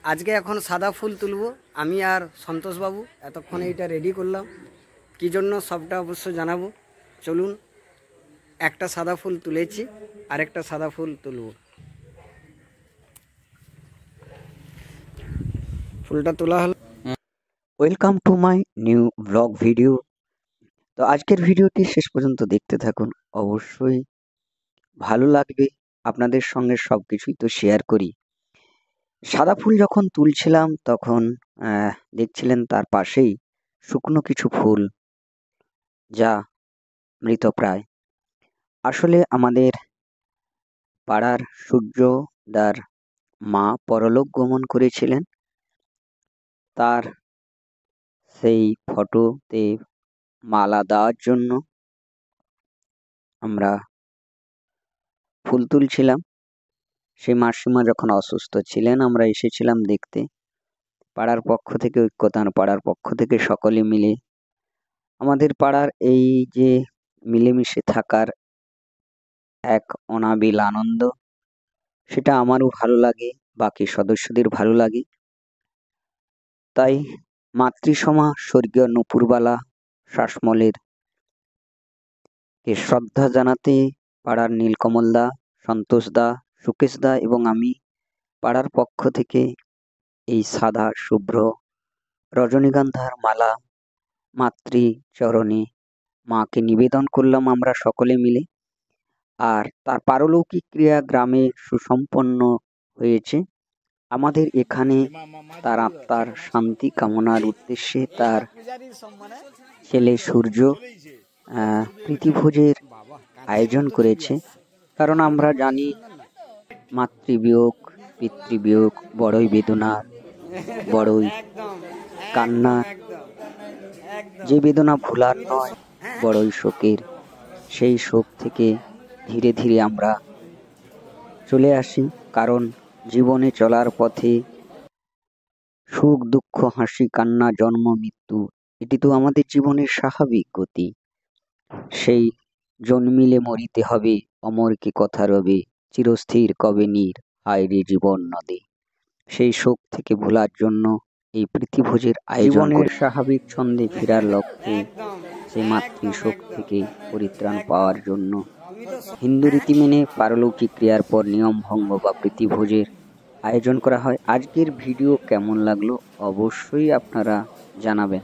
আজকে এখন সাদা ফুল তুলব আমি আর সন্তোষ বাবু। এতক্ষণ এইটা রেডি করলাম, কি জন্য সবটা অবশ্য জানাবো। চলুন, একটা সাদা ফুল তুলেছি, আরেকটা সাদা ফুল তুলব। ফুলটা তোলা হলো। Welcome to my new blog video. তো আজকের ভিডিওটি শেষ পর্যন্ত দেখতে থাকুন, অবশ্যই ভালো লাগবে। আপনাদের সঙ্গে সব কিছুই তো শেয়ার করি। সাদা ফুল যখন তুলছিলাম তখন দেখছিলেন তার পাশেই শুকনো কিছু ফুল, যা মৃতপ্রায়। আসলে আমাদের পাড়ার সূর্যদার মা পরলোক গমন করেছিলেন, তার সেই ফটোতে মালা দেওয়ার জন্য আমরা ফুল তুলছিলাম। সেই মাসিমা যখন অসুস্থ ছিলেন আমরা এসেছিলাম দেখতে। পাড়ার পক্ষ থেকে, ঐক্যতান পাড়ার পক্ষ থেকে সকলে মিলে আমাদের পাড়ার এই যে মিলেমিশে থাকার এক অনাবিল আনন্দ, সেটা আমারও ভালো লাগে, বাকি সদস্যদের ভালো লাগে। তাই মাতৃসমা স্বর্গীয় নুপুরবালা শ্বাসমূলের কে শ্রদ্ধা জানাতে পাড়ার নীলকমল দা, সন্তোষ দা, সুকেশ দা এবং আমি পাড়ার পক্ষ থেকে এই সাদা শুভ্র রজনীগন্ধার মালা মাতৃচরণে মাকে নিবেদন করলাম আমরা সকলে মিলে। আর তার পারলৌকিক ক্রিয়া গ্রামে সুসম্পন্ন হয়েছে। আমাদের এখানে তার আত্মার শান্তি কামনার উদ্দেশ্যে তার ছেলে সূর্য প্রীতিভোজের আয়োজন করেছে। কারণ আমরা জানি মাতৃবিয়োগ, পিতৃবিয়োগ বড়ই বেদনার, বড়ই কান্নার। যে বেদনা ভোলার নয়, বড়ই শোকের। সেই শোক থেকে ধীরে ধীরে আমরা চলে আসি, কারণ জীবনে চলার পথে সুখ দুঃখ, হাসি কান্না, জন্ম মৃত্যু, এটি তো আমাদের জীবনের স্বাভাবিক গতি। সেই জন্মিলে মরিতে হবে, অমর কি কথা রবে, চিরস্থির কবে নীর, হায় রে জীবন নদে। সেই শোক থেকে ভোলার জন্য এই প্রীতিভোজের আয়োজন করে স্বাভাবিক ছন্দে ফেরার লক্ষ্যে সেই মাতৃশোক থেকে পরিত্রাণ পাওয়ার জন্য হিন্দু রীতি মেনে পারলৌকিক ক্রিয়ার পর নিয়ম ভঙ্গ বা প্রীতিভোজের আয়োজন করা হয়। আজকের ভিডিও কেমন লাগলো অবশ্যই আপনারা জানাবেন।